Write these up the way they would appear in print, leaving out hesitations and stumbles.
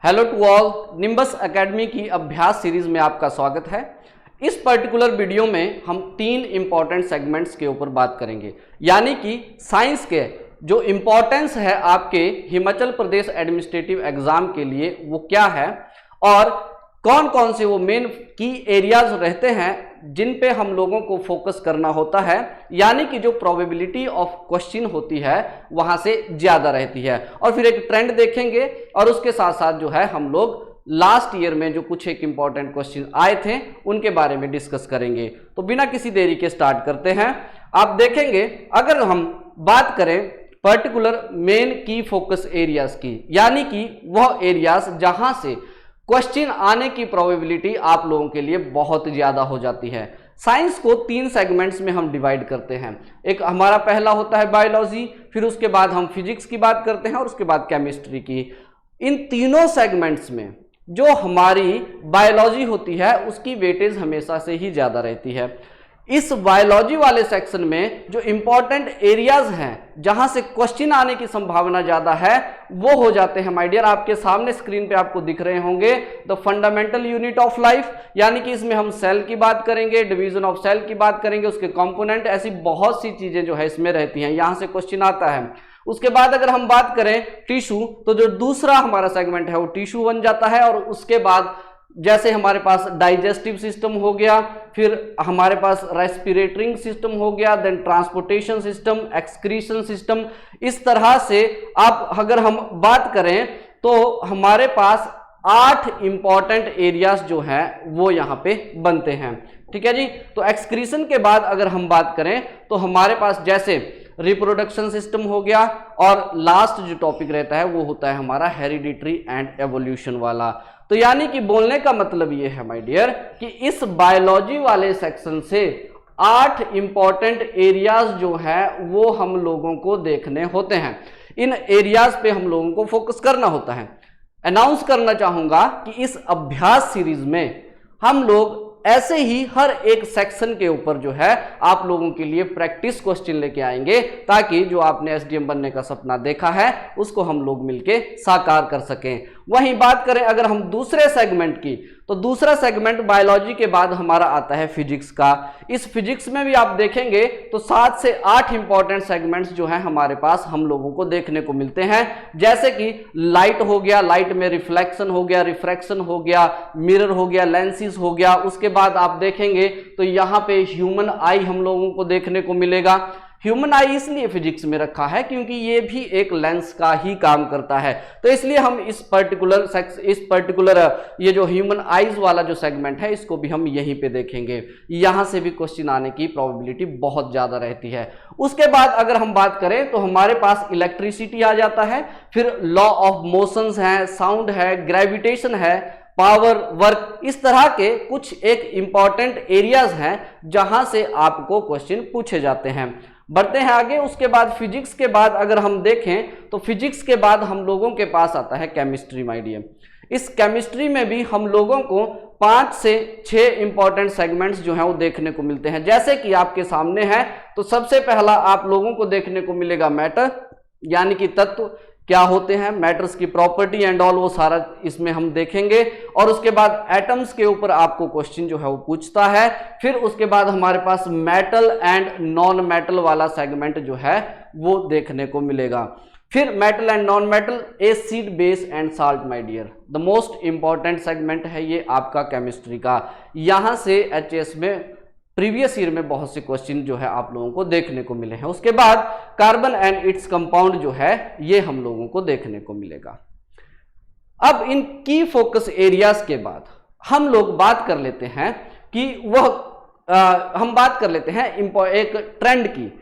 Hello to all, Nimbus Academy की अभ्यास series में आपका स्वागत है। इस पर्टिकुलर वीडियो में हम 3 इंपॉर्टेंट सेगमेंट्स के ऊपर बात करेंगे, यानी कि साइंस के जो इम्पोर्टेंस है आपके हिमाचल प्रदेश एडमिनिस्ट्रेटिव एग्जाम के लिए वो क्या है और कौन कौन से वो मेन की एरियाज रहते हैं जिन पे हम लोगों को फोकस करना होता है, यानी कि जो प्रोबेबिलिटी ऑफ क्वेश्चन होती है वहां से ज्यादा रहती है। और फिर एक ट्रेंड देखेंगे और उसके साथ साथ जो है हम लोग लास्ट ईयर में जो कुछ एक इंपॉर्टेंट क्वेश्चन आए थे उनके बारे में डिस्कस करेंगे। तो बिना किसी देरी के स्टार्ट करते हैं। आप देखेंगे अगर हम बात करें पर्टिकुलर मेन की फोकस एरियाज की, यानी कि वह एरियाज जहां से क्वेश्चन आने की प्रोबेबिलिटी आप लोगों के लिए बहुत ज्यादा हो जाती है। साइंस को 3 सेगमेंट्स में हम डिवाइड करते हैं। एक हमारा पहला होता है बायोलॉजी, फिर उसके बाद हम फिजिक्स की बात करते हैं और उसके बाद केमिस्ट्री की। इन तीनों सेगमेंट्स में जो हमारी बायोलॉजी होती है उसकी वेटेज हमेशा से ही ज्यादा रहती है। इस बायोलॉजी वाले सेक्शन में जो इंपॉर्टेंट एरियाज हैं जहां से क्वेश्चन आने की संभावना ज्यादा है वो हो जाते हैं माय डियर, आपके सामने स्क्रीन पे आपको दिख रहे होंगे the fundamental unit of life, यानी कि इसमें हम सेल की बात करेंगे, डिवीजन ऑफ सेल की बात करेंगे, उसके कंपोनेंट, ऐसी बहुत सी चीजें जो है इसमें रहती हैं, यहां से क्वेश्चन आता है। उसके बाद अगर हम बात करें टिश्यू, तो जो दूसरा हमारा सेगमेंट है वो टिश्यू बन जाता है। और उसके बाद जैसे हमारे पास डाइजेस्टिव सिस्टम हो गया, फिर हमारे पास रेस्पिरेटरी सिस्टम हो गया, then transportation system, excretion system. इस तरह से आप अगर हम बात करें तो हमारे पास 8 इंपॉर्टेंट एरियाज जो हैं वो यहाँ पे बनते हैं। ठीक है जी। तो एक्सक्रीशन के बाद अगर हम बात करें तो हमारे पास जैसे रिप्रोडक्शन सिस्टम हो गया और लास्ट जो टॉपिक रहता है वो होता है हमारा हेरिडिटरी एंड एवोल्यूशन वाला। तो यानी कि बोलने का मतलब ये है माय डियर कि इस बायोलॉजी वाले सेक्शन से 8 इंपॉर्टेंट एरियाज जो है वो हम लोगों को देखने होते हैं। इन एरियाज पे हम लोगों को फोकस करना होता है। अनाउंस करना चाहूंगा कि इस अभ्यास सीरीज में हम लोग ऐसे ही हर एक सेक्शन के ऊपर जो है आप लोगों के लिए प्रैक्टिस क्वेश्चन लेके आएंगे, ताकि जो आपने एसडीएम बनने का सपना देखा है उसको हम लोग मिलके साकार कर सकें। वहीं बात करें अगर हम दूसरे सेगमेंट की, तो दूसरा सेगमेंट बायोलॉजी के बाद हमारा आता है फिजिक्स का। इस फिजिक्स में भी आप देखेंगे तो 7 से 8 इंपॉर्टेंट सेगमेंट्स जो है हमारे पास हम लोगों को देखने को मिलते हैं, जैसे कि लाइट हो गया, लाइट में रिफ्लेक्शन हो गया, रिफ्रैक्शन हो गया, मिरर हो गया, लेंसेज हो गया। उसके बाद आप देखेंगे तो यहाँ पे ह्यूमन आई हम लोगों को देखने को मिलेगा। ह्यूमन आई इसलिए फिजिक्स में रखा है क्योंकि ये भी एक लेंस का ही काम करता है, तो इसलिए हम इस पर्टिकुलर ये जो ह्यूमन आईज वाला जो सेगमेंट है इसको भी हम यहीं पे देखेंगे। यहां से भी क्वेश्चन आने की प्रोबेबिलिटी बहुत ज्यादा रहती है। उसके बाद अगर हम बात करें तो हमारे पास इलेक्ट्रिसिटी आ जाता है, फिर लॉ ऑफ मोशंस है, साउंड है, ग्रेविटेशन है, पावर, वर्क, इस तरह के कुछ एक इंपॉर्टेंट एरियाज हैं जहां से आपको क्वेश्चन पूछे जाते हैं। बढ़ते हैं आगे। उसके बाद फिजिक्स के बाद अगर हम देखें तो फिजिक्स के बाद हम लोगों के पास आता है केमिस्ट्री माय डियर। इस केमिस्ट्री में भी हम लोगों को 5 से 6 इंपॉर्टेंट सेगमेंट्स जो हैं वो देखने को मिलते हैं, जैसे कि आपके सामने है। तो सबसे पहला आप लोगों को देखने को मिलेगा मैटर, यानी कि तत्व क्या होते हैं, मैटर्स की प्रॉपर्टी एंड ऑल, वो सारा इसमें हम देखेंगे। और उसके बाद एटम्स के ऊपर आपको क्वेश्चन जो है वो पूछता है। फिर उसके बाद हमारे पास मेटल एंड नॉन मेटल वाला सेगमेंट जो है वो देखने को मिलेगा। फिर metal and non metal, acid, base and salt my dear, the most important segment है ये आपका केमिस्ट्री का। यहां से एचएस में प्रीवियस ईयर में बहुत से क्वेश्चन जो है आप लोगों को देखने को मिले हैं। उसके बाद कार्बन एंड इट्स कंपाउंड जो है ये हम लोगों को देखने को मिलेगा। अब इन की फोकस एरियाज के बाद हम लोग बात कर लेते हैं कि हम बात कर लेते हैं एक ट्रेंड की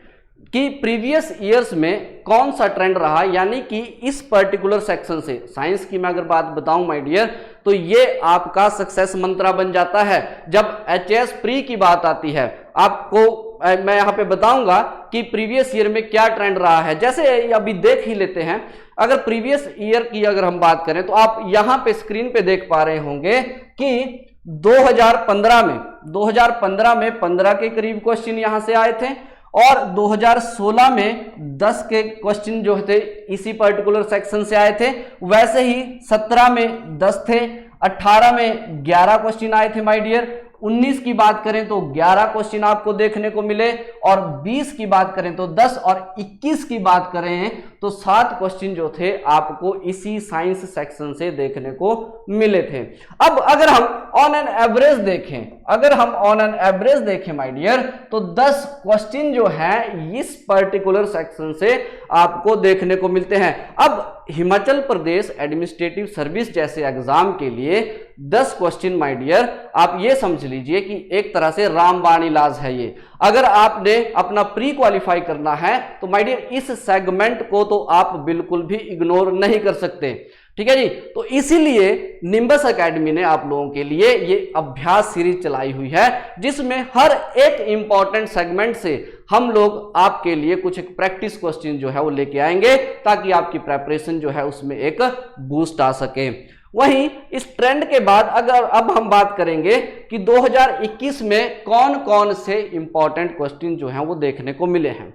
कि प्रीवियस ईयर्स में कौन सा ट्रेंड रहा, यानी कि इस पर्टिकुलर सेक्शन से साइंस की मैं अगर बात बताऊं माय डियर तो ये आपका सक्सेस मंत्रा बन जाता है। जब एचएस प्री की बात आती है आपको मैं यहां पे बताऊंगा कि प्रीवियस ईयर में क्या ट्रेंड रहा है। जैसे अभी देख ही लेते हैं, अगर प्रीवियस ईयर की अगर हम बात करें तो आप यहां पे स्क्रीन पे देख पा रहे होंगे कि 2015 में 15 के करीब क्वेश्चन यहां से आए थे। और 2016 में 10 के क्वेश्चन जो थे इसी पर्टिकुलर सेक्शन से आए थे, वैसे ही 17 में 10 थे, 18 में 11 क्वेश्चन आए थे माय डियर, 19 की बात करें तो 11 क्वेश्चन आपको देखने को मिले, और 20 की बात करें तो 10, और 21 की बात करें तो 7 क्वेश्चन जो थे आपको इसी साइंस सेक्शन से देखने को मिले थे। अब अगर हम ऑन एन एवरेज देखें, माय डियर, तो 10 क्वेश्चन जो है इस पर्टिकुलर सेक्शन से आपको देखने को मिलते हैं। अब हिमाचल प्रदेश एडमिनिस्ट्रेटिव सर्विस जैसे एग्जाम के लिए 10 क्वेश्चन माय डियर, आप ये समझ लीजिए कि एक तरह से रामबाण इलाज है ये। अगर आपने अपना प्री क्वालिफाई करना है तो माय डियर इस सेगमेंट को तो आप बिल्कुल भी इग्नोर नहीं कर सकते, ठीक है जी। तो इसीलिए निम्बस एकेडमी ने आप लोगों के लिए ये अभ्यास सीरीज चलाई हुई है, जिसमें हर एक इंपॉर्टेंट सेगमेंट से हम लोग आपके लिए कुछ एक प्रैक्टिस क्वेश्चन जो है वो लेके आएंगे, ताकि आपकी प्रेपरेशन जो है उसमें एक बूस्ट आ सके। वहीं इस ट्रेंड के बाद अगर अब हम बात करेंगे कि 2021 में कौन कौन से इंपॉर्टेंट क्वेश्चन जो हैं वो देखने को मिले हैं,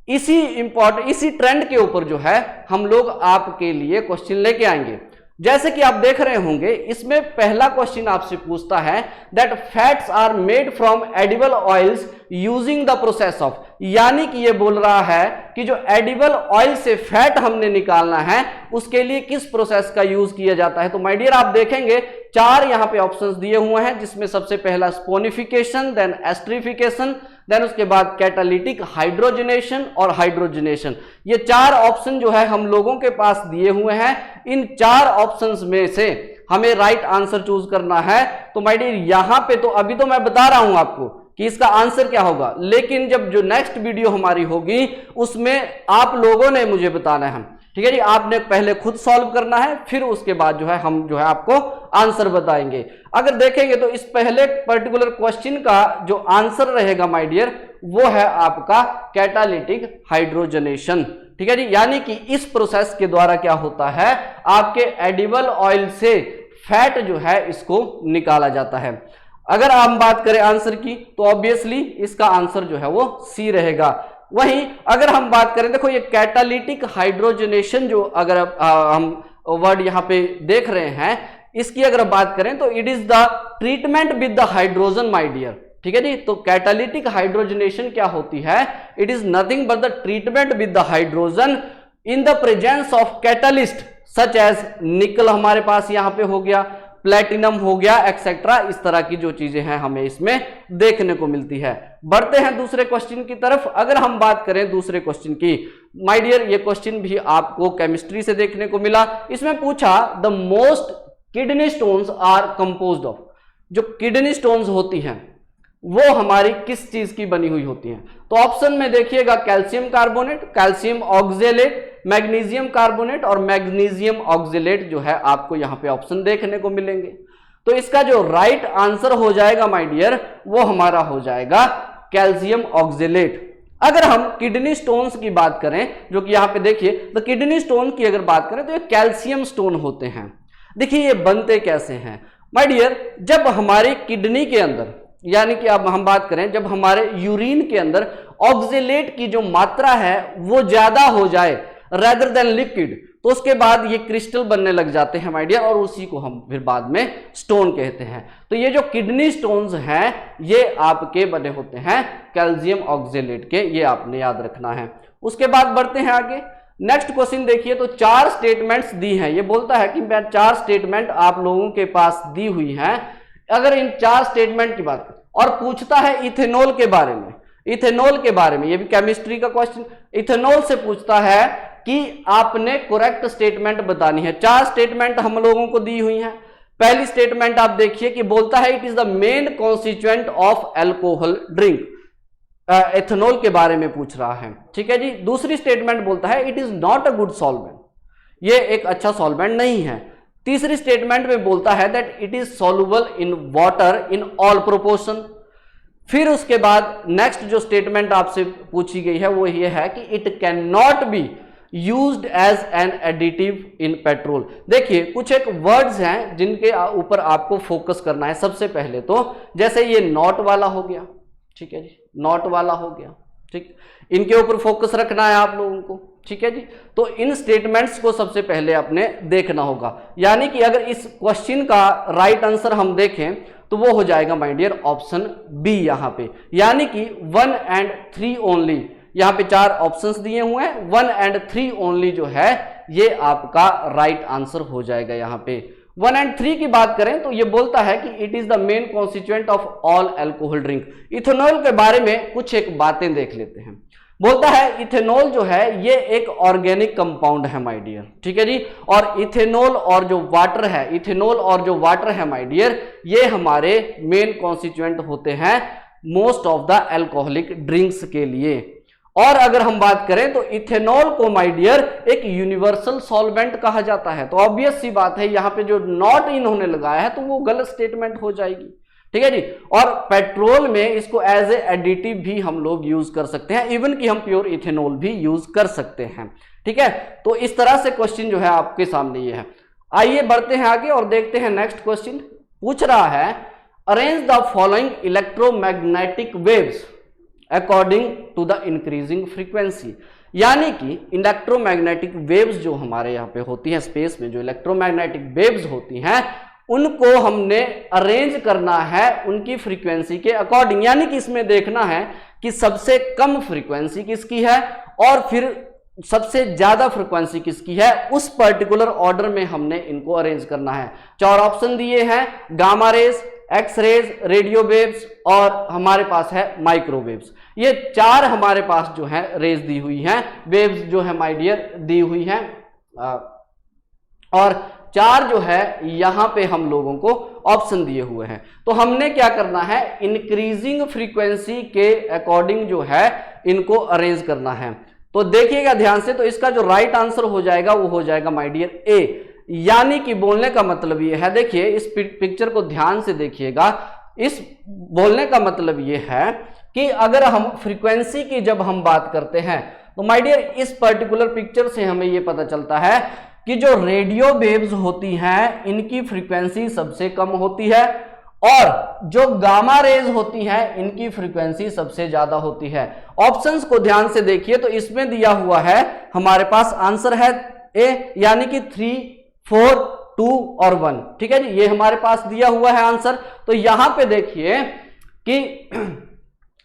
इसी ट्रेंड के ऊपर जो है हम लोग आपके लिए क्वेश्चन लेके आएंगे। जैसे कि आप देख रहे होंगे, इसमें पहला क्वेश्चन आपसे पूछता है that fats are made from edible oils using the process of, यानी कि ये बोल रहा है कि जो एडिबल ऑयल से फैट हमने निकालना है उसके लिए किस प्रोसेस का यूज किया जाता है। तो माय डियर आप देखेंगे 4 यहां पे ऑप्शंस दिए हुए हैं, जिसमें सबसे पहला स्पोनिफिकेशन, देन एस्ट्रिफिकेशन, देन उसके बाद कैटालिटिक हाइड्रोजनेशन और हाइड्रोजनेशन। ये 4 ऑप्शन जो है हम लोगों के पास दिए हुए हैं। इन 4 ऑप्शंस में से हमें राइट आंसर चूज करना है। तो माय डियर यहां पे तो अभी तो मैं बता रहा हूं आपको कि इसका आंसर क्या होगा, लेकिन जब जो नेक्स्ट वीडियो हमारी होगी उसमें आप लोगों ने मुझे बताना है, ठीक है जी। आपने पहले खुद सॉल्व करना है, फिर उसके बाद जो है हम जो है आपको आंसर बताएंगे। अगर देखेंगे तो इस पहले पर्टिकुलर क्वेश्चन का जो आंसर रहेगा माय डियर वो है आपका कैटालिटिक हाइड्रोजनेशन, ठीक है जी। यानी कि इस प्रोसेस के द्वारा क्या होता है, आपके एडिबल ऑयल से फैट जो है इसको निकाला जाता है। अगर हम बात करें आंसर की तो ऑब्वियसली इसका आंसर जो है वो सी रहेगा। वहीं अगर हम बात करें, देखो ये कैटालिटिक हाइड्रोजनेशन जो अगर हम वर्ड यहां पे देख रहे हैं, इसकी अगर बात करें तो it is the treatment with the hydrogen my dear, ठीक है जी। तो कैटालिटिक हाइड्रोजनेशन क्या होती है, it is nothing but the treatment with the hydrogen in the presence of catalyst such as nickel हमारे पास यहां पे हो गया, प्लेटिनम हो गया, एक्सेट्रा। इस तरह की जो चीजें हैं हमें इसमें देखने को मिलती है। बढ़ते हैं दूसरे क्वेश्चन की तरफ। अगर हम बात करें दूसरे क्वेश्चन की, माय डियर ये क्वेश्चन भी आपको केमिस्ट्री से देखने को मिला। इसमें पूछा the most kidney stones are composed of, जो किडनी स्टोन्स होती हैं वो हमारी किस चीज की बनी हुई होती हैं। तो ऑप्शन में देखिएगा calcium carbonate, calcium oxalate, magnesium carbonate और मैग्नीशियम ऑक्जेलेट जो है आपको यहां पे ऑप्शन देखने को मिलेंगे। तो इसका जो राइट आंसर हो जाएगा माय डियर वो हमारा हो जाएगा कैल्शियम ऑक्जेलेट। अगर हम किडनी स्टोन्स की बात करें, जो कि यहां पे देखिए तो किडनी स्टोन की अगर बात करें तो ये कैल्शियम स्टोन होते हैं। देखिए ये बनते कैसे हैं माय डियर, जब हमारी किडनी के अंदर, यानी कि अब हम बात करें जब हमारे यूरिन के अंदर ऑक्जेलेट की जो मात्रा है वो ज्यादा हो जाए रेदर देन लिक्विड, तो उसके बाद ये क्रिस्टल बनने लग जाते हैं माय डियर, और उसी को हम फिर बाद में स्टोन कहते हैं। तो ये जो किडनी स्टोन्स हैं ये आपके बने होते हैं कैल्शियम ऑक्जेलेट के, ये आपने याद रखना है। उसके बाद बढ़ते हैं आगे। नेक्स्ट क्वेश्चन देखिए, तो 4 स्टेटमेंट्स दी हैं। ये बोलता है कि मैं 4 स्टेटमेंट आप लोगों के पास दी हुई हैं। अगर इन 4 स्टेटमेंट की बात और पूछता है इथेनॉल के बारे में, इथेनॉल के बारे में, ये भी केमिस्ट्री का क्वेश्चन, इथेनॉल से पूछता है कि आपने करेक्ट स्टेटमेंट बतानी है। 4 स्टेटमेंट हम लोगों को दी हुई हैं। पहली स्टेटमेंट आप देखिए कि बोलता है it is the main constituent of alcohol drink, ethanol के बारे में पूछ रहा है, ठीक है जी। दूसरी स्टेटमेंट बोलता है it is not a good solvent, ये एक अच्छा सॉल्वेंट नहीं है। तीसरी स्टेटमेंट में बोलता है that it is soluble in water in all proportion. फिर उसके बाद नेक्स्ट जो स्टेटमेंट आपसे पूछी गई है वो ये है कि it can not be used as an additive in petrol. देखिए कुछ एक वर्ड्स हैं जिनके ऊपर आपको फोकस करना है। सबसे पहले तो जैसे ये नॉट वाला हो गया, ठीक है जी, नॉट वाला हो गया, ठीक, इनके ऊपर फोकस रखना है आप लोगों को, ठीक है जी। तो इन स्टेटमेंट्स को सबसे पहले आपने देखना होगा, यानी कि अगर इस क्वेश्चन का राइट आंसर हम देखें तो वो हो जाएगा माय डियर ऑप्शन बी यहाँ पे, यानी कि 1 and 3 ओनली। यहाँ पे 4 ऑप्शंस दिए हुए हैं, 1 and 3 ओनली जो है ये आपका राइट आंसर हो जाएगा। यहाँ पे 1 and 3 की बात करें तो ये बोलता है कि it is the main constituent of all alcohol drink. Ethanol के बारे में कुछ एक बातें देख लेते हैं। बोलता है इथेनॉल जो है ये एक ऑर्गेनिक कंपाउंड है माय डियर, ठीक है जी। और इथेनॉल और जो वाटर है, इथेनॉल और जो वाटर है माय डियर, ये हमारे मेन कॉन्स्टिट्यूएंट होते हैं most of the alcoholic drinks के लिए। और अगर हम बात करें तो इथेनॉल को माय डियर एक यूनिवर्सल सॉल्वेंट कहा जाता है। तो ऑब्वियस सी बात है यहाँ पे जो नॉट इन्होंने लगाया है तो वो गलत स्टेटमेंट हो जाएगी, ठीक है जी। और पेट्रोल में इसको एज ए एडिटिव भी हम लोग यूज कर सकते हैं, इवन कि हम प्योर इथेनॉल भी यूज कर सकते हैं, ठीक है। तो इस तरह से क्वेश्चन जो है आपके सामने ये है। आइए बढ़ते हैं आगे और देखते हैं नेक्स्ट क्वेश्चन। पूछ रहा है arrange the following electromagnetic waves according to the increasing frequency, यानी कि इलेक्ट्रोमैग्नेटिक वेव्स जो हमारे यहाँ पे होती हैं स्पेस में, जो इलेक्ट्रोमैग्नेटिक वेव्स होती हैं उनको हमने अरेंज करना है उनकी फ्रीक्वेंसी के अकॉर्डिंग, यानी कि इसमें देखना है कि सबसे कम फ्रीक्वेंसी किसकी है और फिर सबसे ज्यादा फ्रीक्वेंसी किसकी है, उस पर्टिकुलर ऑर्डर में हमने इनको अरेंज करना है। 4 ऑप्शन दिए हैं, gamma rays, X rays, radio waves और हमारे पास है माइक्रोवेव्स। ये 4 हमारे पास जो है रेज दी हुई हैं, वेव्स जो है माय डियर दी हुई हैं, और 4 जो है यहां पे हम लोगों को ऑप्शन दिए हुए हैं। तो हमने क्या करना है, इंक्रीजिंग फ्रीक्वेंसी के अकॉर्डिंग जो है इनको अरेंज करना है। तो देखिएगा ध्यान से, तो इसका जो राइट आंसर हो जाएगा वो हो जाएगा माय डियर ए, यानी कि बोलने का मतलब ये है, देखिए इस पिक्चर को ध्यान से देखिएगा, इस बोलने का मतलब ये है कि अगर हम फ्रीक्वेंसी की जब हम बात करते हैं तो माय डियर इस पर्टिकुलर पिक्चर से हमें ये पता चलता है कि जो रेडियो वेव्स होती हैं इनकी फ्रीक्वेंसी सबसे कम होती है और जो गामा रेज होती हैं इनकी फ्रीक्वेंसी सबसे ज्यादा होती है। ऑप्शंस को ध्यान से देखिए तो इसमें दिया हुआ है हमारे पास आंसर है ए, यानी कि 3, 4, 2 और 1, ठीक है जी, ये हमारे पास दिया हुआ है आंसर। तो यहां पे देखिए कि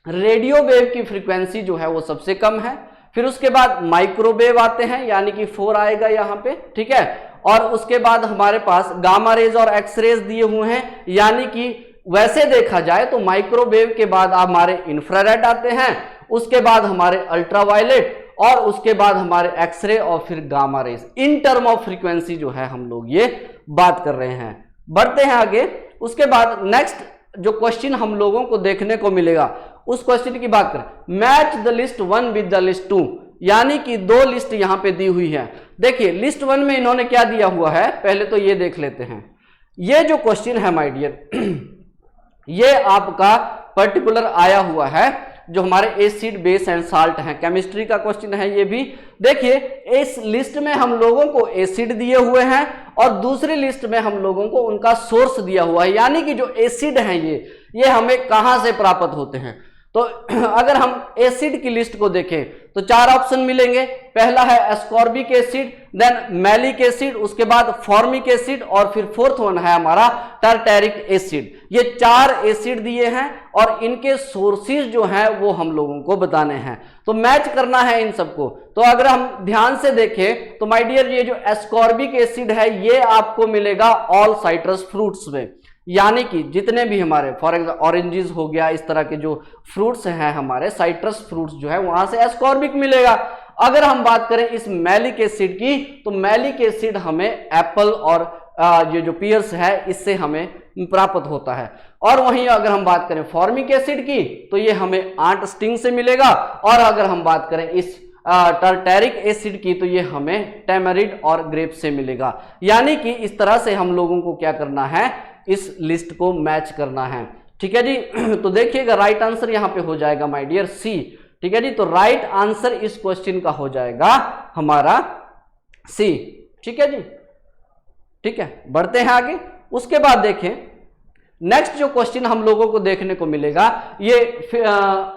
रेडियो वेव की फ्रीक्वेंसी जो है वो सबसे कम है, फिर उसके बाद माइक्रोवेव आते हैं यानी कि 4 आएगा यहाँ पे, ठीक है, और उसके बाद हमारे पास गामा रेज और एक्स रेज दिए हुए हैं, यानी कि वैसे देखा जाए तो माइक्रोवेव के बाद हमारे इंफ्रारेड आते हैं, उसके बाद हमारे अल्ट्रावायलेट और उसके बाद हमारे एक्सरे और फिर gamma rays. In term of frequency जो है हम लोग ये बात कर रहे हैं। बढ़ते हैं आगे, उसके बाद नेक्स्ट जो क्वेश्चन हम लोगों को देखने को मिलेगा उस क्वेश्चन की बात करें, match the list 1 with the list 2, यानी कि 2 लिस्ट यहां पे दी हुई है। देखिए लिस्ट 1 में इन्होंने क्या दिया हुआ है, पहले तो ये देख लेते हैं। ये जो क्वेश्चन है माय डियर ये आपका पर्टिकुलर आया हुआ है जो हमारे एसिड बेस एंड साल्ट हैं, केमिस्ट्री का क्वेश्चन है ये भी। देखिए इस लिस्ट में हम लोगों को एसिड दिए हुए हैं और दूसरी लिस्ट में हम लोगों को उनका सोर्स दिया हुआ है, यानी कि जो एसिड हैं ये हमें कहां से प्राप्त होते हैं। तो अगर हम एसिड की लिस्ट को देखें तो 4 ऑप्शन मिलेंगे। पहला है ascorbic acid, then malic acid, उसके बाद फॉर्मिक एसिड और फिर 4th वन है हमारा टार्टेरिक एसिड। ये 4 एसिड दिए हैं और इनके सोर्सेज जो हैं वो हम लोगों को बताने हैं, तो मैच करना है इन सबको। तो अगर हम ध्यान से देखें तो माय डियर ये जो एस्कॉर्बिक एसिड है ये आपको मिलेगा ऑल साइट्रस फ्रूट्स में, यानी कि जितने भी हमारे फॉर एग्जाम्पल ऑरेंजेस हो गया, इस तरह के जो फ्रूट्स हैं हमारे साइट्रस फ्रूट्स जो है वहां से एस्कॉर्बिक मिलेगा। अगर हम बात करें इस मैलिक एसिड की तो मैलिक एसिड हमें एप्पल और ये जो पियर्स है इससे हमें प्राप्त होता है। और वहीं अगर हम बात करें फॉर्मिक एसिड की तो ये हमें आंट स्टिंग से मिलेगा, और अगर हम बात करें इस टार्टेरिक एसिड की तो ये हमें टैमरिड और ग्रेप से मिलेगा। यानी कि इस तरह से हम लोगों को क्या करना है, इस लिस्ट को मैच करना है, ठीक है जी। तो देखिएगा राइट आंसर यहां पे हो जाएगा माय डियर सी, ठीक है जी। तो राइट आंसर इस क्वेश्चन का हो जाएगा हमारा सी, ठीक है जी, ठीक है। बढ़ते हैं आगे, उसके बाद देखें नेक्स्ट जो क्वेश्चन हम लोगों को देखने को मिलेगा ये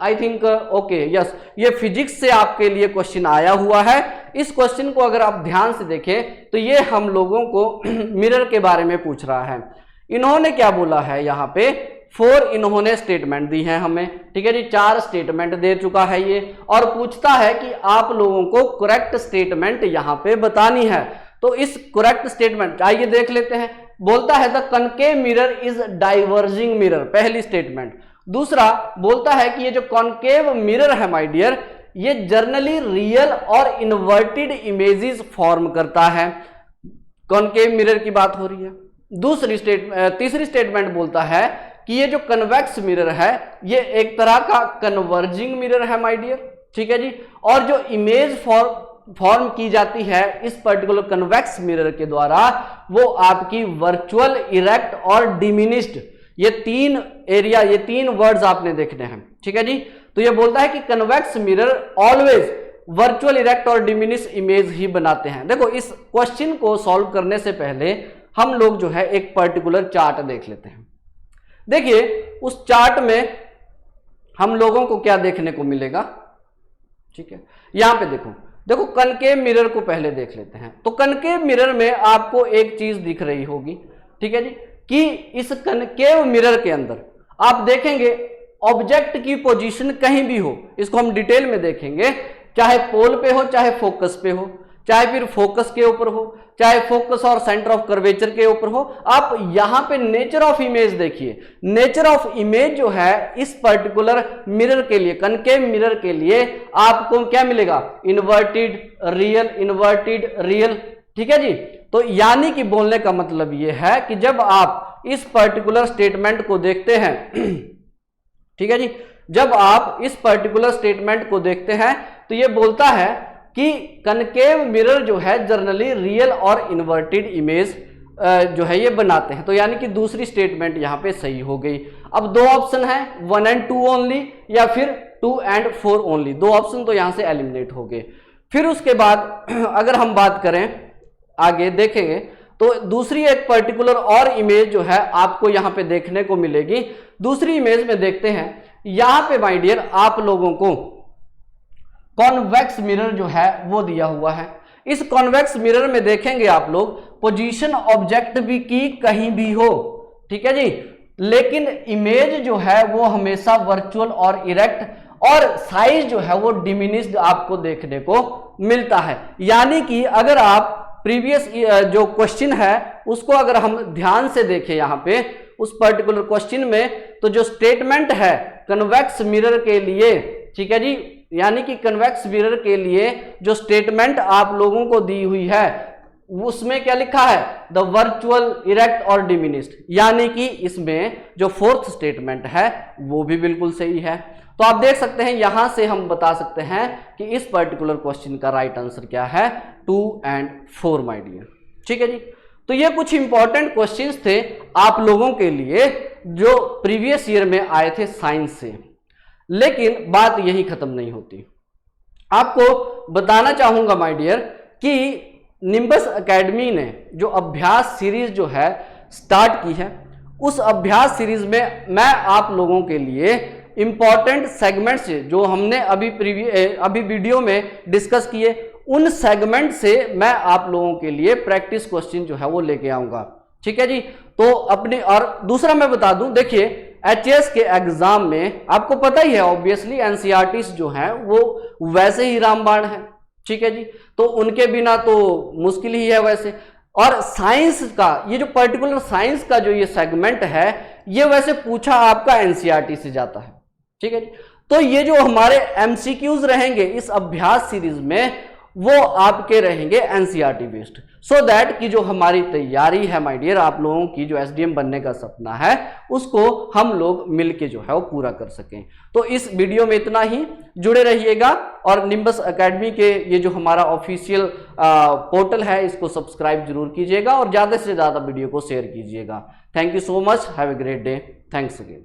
आई थिंक ओके यस, ये फिजिक्स से आपके लिए क्वेश्चन आया हुआ है। इस क्वेश्चन को अगर आप ध्यान से देखें तो ये हम लोगों को मिरर के बारे में पूछ रहा है। इन्होंने क्या बोला है यहाँ पे, 4 इन्होंने स्टेटमेंट दी है हमें, ठीक है जी, 4 स्टेटमेंट दे चुका है ये, और पूछता है कि आप लोगों को करेक्ट स्टेटमेंट यहाँ पे बतानी है। तो इस करेक्ट स्टेटमेंट आइए देख लेते हैं। बोलता है the concave mirror is diverging mirror, पहली स्टेटमेंट। दूसरा बोलता है कि ये जो कॉनकेव मिरर है माय डियर, ये जर्नली रियल और इन्वर्टेड इमेजेस फॉर्म करता है। कॉनकेव मिरर की बात हो रही है। तीसरी स्टेटमेंट बोलता है कि ये जो कन्वेक्स मिरर है ये एक तरह का कन्वर्जिंग मिरर है माय डियर, ठीक है जी, और जो इमेज फॉर्म की जाती है इस पर्टिकुलर कन्वेक्स मिरर के द्वारा वो आपकी वर्चुअल, इरेक्ट और डिमिनिश्ड, ये 3 वर्ड्स आपने देखने हैं, ठीक है जी। तो ये बोलता है कि convex mirror always virtual, erect और डिमिनिश्ड इमेज ही बनाते हैं। देखो इस क्वेश्चन को सॉल्व करने से पहले हम लोग जो है एक पर्टिकुलर चार्ट देख लेते हैं। देखिए उस चार्ट में हम लोगों को क्या देखने को मिलेगा, ठीक है, यहां पे देखो कनकेव मिरर को पहले देख लेते हैं। तो कनकेव मिरर में आपको एक चीज दिख रही होगी, ठीक है जी, कि इस कनकेव मिरर के अंदर आप देखेंगे ऑब्जेक्ट की पोजीशन कहीं भी हो, इसको हम डिटेल में देखेंगे, चाहे पोल पे हो, चाहे फोकस पे हो, चाहे फिर फोकस के ऊपर हो, चाहे फोकस और सेंटर ऑफ कर्वेचर के ऊपर हो। आप यहां पे नेचर ऑफ इमेज देखिए, नेचर ऑफ इमेज जो है इस पर्टिकुलर मिरर के लिए, कनकेव मिरर के लिए आपको क्या मिलेगा, इन्वर्टेड रियल, ठीक है जी। तो यानी कि बोलने का मतलब यह है कि जब आप इस पर्टिकुलर स्टेटमेंट को देखते हैं ठीक है जी, जब आप इस पर्टिकुलर स्टेटमेंट को देखते हैं तो यह बोलता है कि कनकेव मिरर जो है जनरली रियल और इन्वर्टेड इमेज जो है ये बनाते हैं। तो यानी कि दूसरी स्टेटमेंट यहां पे सही हो गई। अब 2 ऑप्शन है, 1 and 2 ओनली या फिर 2 and 4 ओनली, 2 ऑप्शन तो यहां से एलिमिनेट हो गए। फिर उसके बाद अगर हम बात करें आगे देखेंगे तो दूसरी एक पर्टिकुलर और इमेज जो है आपको यहां पे देखने को मिलेगी। दूसरी इमेज में देखते हैं, यहां पे माय डियर आप लोगों को कॉन्वेक्स मिरर जो है वो दिया हुआ है। इस कॉन्वेक्स मिरर में देखेंगे आप लोग पोजीशन ऑब्जेक्ट भी की कहीं भी हो, ठीक है जी, लेकिन इमेज जो है वो हमेशा वर्चुअल और इरेक्ट और साइज जो है वो डिमिनिश्ड आपको देखने को मिलता है। यानी कि अगर आप प्रीवियस जो क्वेश्चन है उसको अगर हम ध्यान से देखें यहां पे उस पर्टिकुलर क्वेश्चन में, तो जो स्टेटमेंट है कन्वेक्स मिरर के लिए, ठीक है जी, यानी कि कन्वेक्स मिरर के लिए जो स्टेटमेंट आप लोगों को दी हुई है उसमें क्या लिखा है, द वर्चुअल, इरेक्ट और डिमिनिश्ड, यानी कि इसमें जो 4th स्टेटमेंट है वो भी बिल्कुल सही है। तो आप देख सकते हैं यहां से हम बता सकते हैं कि इस पर्टिकुलर क्वेश्चन का राइट आंसर क्या है, 2 and 4 माय डियर, ठीक है जी। तो ये कुछ इंपॉर्टेंट क्वेश्चंस थे आप लोगों के लिए जो प्रीवियस ईयर में आए थे साइंस से। लेकिन बात यही खत्म नहीं होती। आपको बताना चाहूंगा माय डियर कि निम्बस एकेडमी ने जो अभ्यास सीरीज जो है स्टार्ट की है, उस अभ्यास सीरीज में मैं आप लोगों के लिए इंपॉर्टेंट सेगमेंट्स जो हमने अभी वीडियो में डिस्कस किए, उन सेगमेंट से मैं आप लोगों के लिए प्रैक्टिस क्वेश्चन जो है वो लेके आऊंगा, ठीक है जी। तो अपने, और दूसरा मैं बता दूं, देखिए एचएस के एग्जाम में आपको पता ही है ऑब्वियसली एनसीईआरटीज जो है वो वैसे ही रामबाण है, ठीक है जी, तो उनके बिना तो मुश्किल ही है वैसे। और साइंस का ये जो पर्टिकुलर साइंस का जो ये सेगमेंट है ये वैसे पूछा आपका एनसीईआरटी से जाता है, ठीक है जी। तो ये जो हमारे एमसीक्यूज रहेंगे इस अभ्यास सीरीज में वो आपके रहेंगे एनसीईआरटी बेस्ड, सो दैट कि जो हमारी तैयारी है माय डियर, आप लोगों की जो एसडीएम बनने का सपना है उसको हम लोग मिलके जो है वो पूरा कर सकें। तो इस वीडियो में इतना ही, जुड़े रहिएगा और निम्बस एकेडमी के ये जो हमारा ऑफिशियल पोर्टल है इसको सब्सक्राइब जरूर कीजिएगा और ज़्यादा से ज़्यादा वीडियो को शेयर कीजिएगा। Thank you so much, have a great day, thanks again.